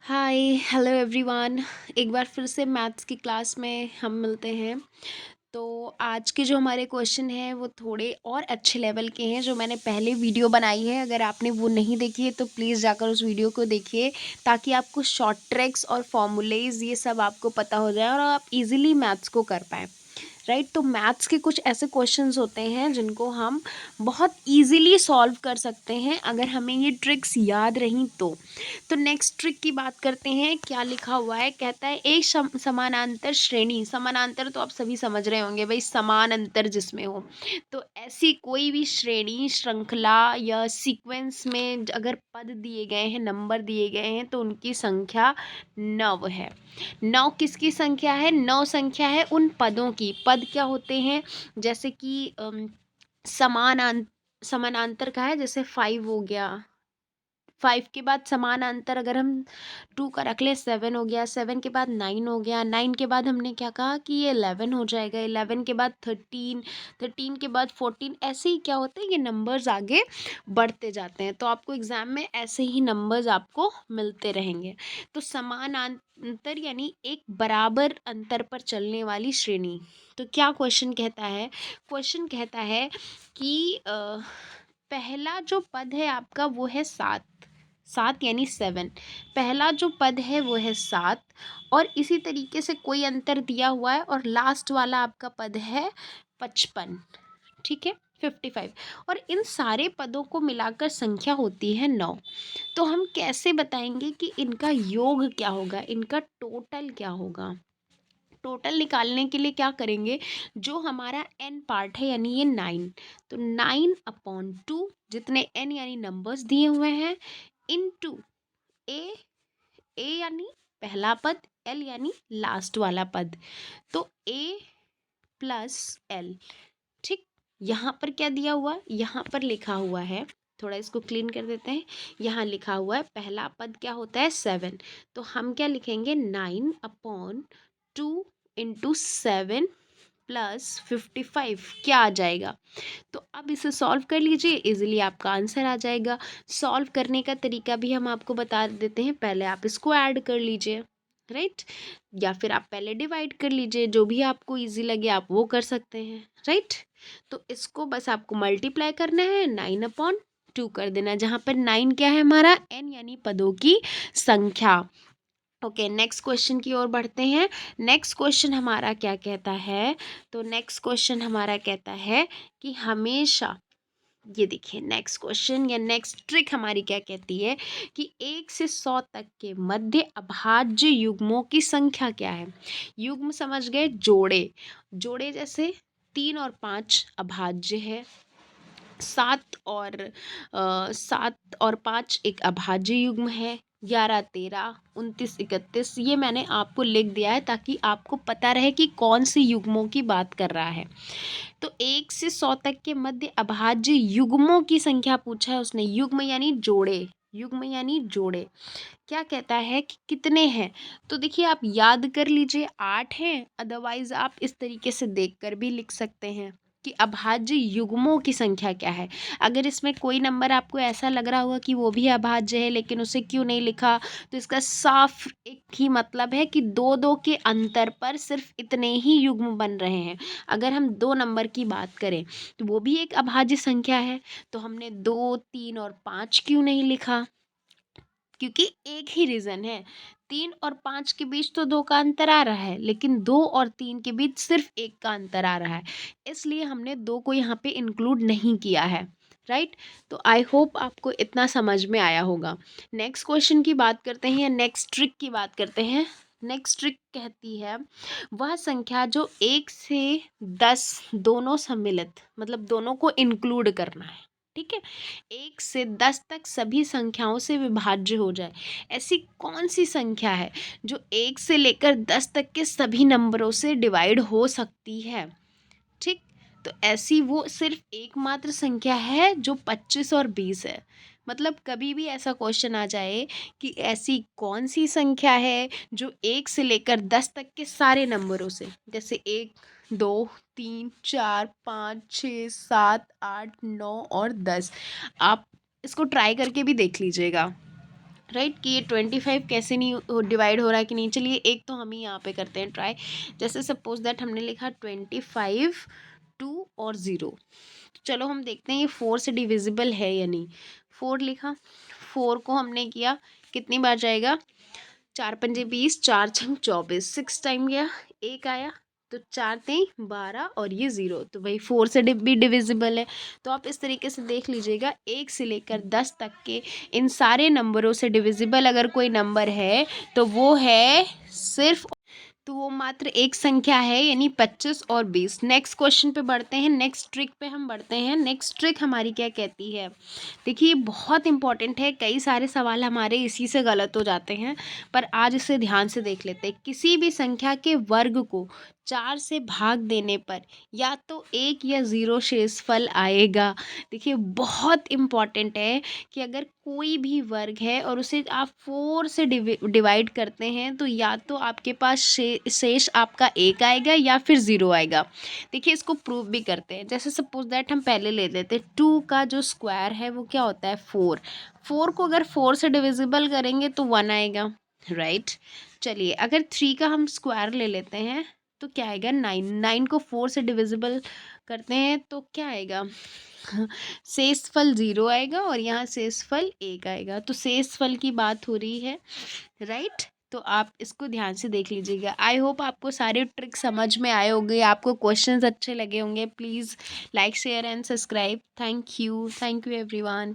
Hi hello everyone. एक बार फिर से मैथ्स की क्लास में हम मिलते हैं। तो आज के जो हमारे क्वेश्चन हैं वो थोड़े और अच्छे लेवल के हैं जो मैंने पहले वीडियो बनाई है। अगर आपने वो नहीं देखी है तो प्लीज़ जाकर उस वीडियो को देखिए, ताकि आपको शॉर्ट ट्रिक्स और फॉर्मूलेज ये सब आपको पता हो जाए और आप इजीली मैथ्स को कर पाएँ। राइट, तो मैथ्स के कुछ ऐसे क्वेश्चंस होते हैं जिनको हम बहुत इजीली सॉल्व कर सकते हैं अगर हमें ये ट्रिक्स याद रहीं तो नेक्स्ट ट्रिक की बात करते हैं। क्या लिखा हुआ है, कहता है एक समानांतर श्रेणी। समानांतर तो आप सभी समझ रहे होंगे भाई, समान अंतर जिसमें हो। तो ऐसी कोई भी श्रेणी, श्रृंखला या सीक्वेंस में अगर पद दिए गए हैं, नंबर दिए गए हैं, तो उनकी संख्या 9 है। 9 किसकी संख्या है? 9 संख्या है उन पदों की। पद क्या होते हैं? जैसे कि समान समानांतर का है, जैसे 5 हो गया। 5 के बाद समानांतर अगर हम 2 का रख ले, 7 हो गया। 7 के बाद 9 हो गया। 9 के बाद हमने क्या कहा कि ये 11 हो जाएगा। 11 के बाद 13, 13 के बाद 14। ऐसे ही क्या होता है, ये नंबर्स आगे बढ़ते जाते हैं। तो आपको एग्जाम में ऐसे ही नंबर्स आपको मिलते रहेंगे। तो समानांतर यानी एक बराबर अंतर पर चलने वाली श्रेणी। तो क्या क्वेश्चन कहता है? क्वेश्चन कहता है कि पहला जो पद है आपका वो है 7। 7 यानी 7। पहला जो पद है वो है 7, और इसी तरीके से कोई अंतर दिया हुआ है, और लास्ट वाला आपका पद है 55। ठीक है, 55। और इन सारे पदों को मिलाकर संख्या होती है 9। तो हम कैसे बताएंगे कि इनका योग क्या होगा, इनका टोटल क्या होगा? टोटल निकालने के लिए क्या करेंगे, जो हमारा n पार्ट है यानी ये 9, तो 9/2 जितने n यानी नंबर्स दिए हुए हैं, इनटू a। a यानी पहला पद, l यानी लास्ट वाला पद। तो a प्लस l। ठीक, यहाँ पर क्या दिया हुआ, यहाँ पर लिखा हुआ है, थोड़ा इसको क्लीन कर देते हैं। यहाँ लिखा हुआ है पहला पद क्या होता है 7, तो हम क्या लिखेंगे 9/2 इंटू 7 प्लस 55 क्या आ जाएगा। तो अब इसे सॉल्व कर लीजिए, इजीली आपका आंसर आ जाएगा। सॉल्व करने का तरीका भी हम आपको बता देते हैं। पहले आप इसको ऐड कर लीजिए, राइट, या फिर आप पहले डिवाइड कर लीजिए, जो भी आपको इजी लगे आप वो कर सकते हैं, राइट। तो इसको बस आपको मल्टीप्लाई करना है, 9/2 कर देना, जहाँ पर 9 क्या है हमारा, n यानी पदों की संख्या। ओके, नेक्स्ट क्वेश्चन की ओर बढ़ते हैं। नेक्स्ट क्वेश्चन हमारा क्या कहता है, तो नेक्स्ट क्वेश्चन हमारा कहता है कि हमेशा, ये देखिए नेक्स्ट क्वेश्चन या नेक्स्ट ट्रिक हमारी क्या कहती है कि 1 से 100 तक के मध्य अभाज्य युग्मों की संख्या क्या है। युग्म समझ गए, जोड़े। जोड़े जैसे 3 और 5 अभाज्य है। 7 और 5 एक अभाज्य युग्म है। 11, 13, 29, 31 ये मैंने आपको लिख दिया है ताकि आपको पता रहे कि कौन सी युग्मों की बात कर रहा है। तो 1 से 100 तक के मध्य अभाज्य युग्मों की संख्या पूछा है उसने। युग्म यानी जोड़े, युग्म यानी जोड़े। क्या कहता है कि कितने हैं, तो देखिए आप याद कर लीजिए 8 हैं, अदरवाइज आप इस तरीके से देखकर भी लिख सकते हैं कि अभाज्य युग्मों की संख्या क्या है। अगर इसमें कोई नंबर आपको ऐसा लग रहा होगा कि वो भी अभाज्य है लेकिन उसे क्यों नहीं लिखा, तो इसका साफ एक ही मतलब है कि दो दो के अंतर पर सिर्फ इतने ही युग्म बन रहे हैं। अगर हम 2 नंबर की बात करें तो वो भी एक अभाज्य संख्या है, तो हमने 2, 3 और 5 क्यों नहीं लिखा, क्योंकि एक ही रीज़न है। 3 और 5 के बीच तो 2 का अंतर आ रहा है, लेकिन 2 और 3 के बीच सिर्फ 1 का अंतर आ रहा है, इसलिए हमने 2 को यहाँ पे इंक्लूड नहीं किया है, राइट। तो आई होप आपको इतना समझ में आया होगा। नेक्स्ट क्वेश्चन की बात करते हैं या नेक्स्ट ट्रिक की बात करते हैं। नेक्स्ट ट्रिक कहती है वह संख्या जो 1 से 10 दोनों सम्मिलित, मतलब दोनों को इंक्लूड करना है, ठीक है। 1 से 10 तक सभी संख्याओं से विभाज्य हो जाए। ऐसी कौन सी संख्या है जो 1 से लेकर 10 तक के सभी नंबरों से डिवाइड हो सकती है, ठीक। तो ऐसी वो सिर्फ एकमात्र संख्या है जो 25 और 20 है। मतलब कभी भी ऐसा क्वेश्चन आ जाए कि ऐसी कौन सी संख्या है जो 1 से लेकर 10 तक के सारे नंबरों से, जैसे 1, 2, 3, 4, 5, 6, 7, 8, 9 और 10, आप इसको ट्राई करके भी देख लीजिएगा। राइट, कि ये 25 कैसे नहीं डिवाइड हो रहा है कि नहीं। चलिए एक तो हम ही यहाँ पे करते हैं ट्राई। जैसे सपोज दैट हमने लिखा 25, 2 और 0। चलो हम देखते हैं ये 4 से डिविजिबल है या नहीं। 4 लिखा, 4 को हमने किया, कितनी बार जाएगा, 4 पंजे 20, 4 छंग 24, 6 टाइम गया, एक आया, तो 4 तेई 12 और ये 0, तो भाई 4 से भी डिविजिबल है। तो आप इस तरीके से देख लीजिएगा, 1 से लेकर 10 तक के इन सारे नंबरों से डिविजिबल अगर कोई नंबर है तो वो है सिर्फ, तो वो मात्र एक संख्या है, यानी 25 और 20। नेक्स्ट क्वेश्चन पे बढ़ते हैं, नेक्स्ट ट्रिक पे हम बढ़ते हैं। नेक्स्ट ट्रिक हमारी क्या कहती है, देखिए बहुत इंपॉर्टेंट है, कई सारे सवाल हमारे इसी से गलत हो जाते हैं, पर आज इसे ध्यान से देख लेते हैं। किसी भी संख्या के वर्ग को 4 से भाग देने पर या तो 1 या 0 शेषफल आएगा। देखिए बहुत इम्पॉर्टेंट है कि अगर कोई भी वर्ग है और उसे आप 4 से डिवाइड करते हैं तो या तो आपके पास शेष आपका 1 आएगा या फिर 0 आएगा। देखिए इसको प्रूव भी करते हैं। जैसे सपोज दैट हम पहले ले लेते हैं, 2 का जो स्क्वायर है वो क्या होता है, 4। 4 को अगर 4 से डिविजिबल करेंगे तो 1 आएगा, राइट। चलिए अगर 3 का हम स्क्वायर ले लेते हैं तो क्या आएगा, 9। 9 को 4 से डिविजिबल करते हैं तो क्या आएगा, शेषफल 0 आएगा और यहाँ शेषफल 1 आएगा। तो शेषफल की बात हो रही है, राइट। तो आप इसको ध्यान से देख लीजिएगा। आई होप आपको सारे ट्रिक समझ में आए होंगे, आपको क्वेश्चंस अच्छे लगे होंगे। Please like share and subscribe. Thank you everyone.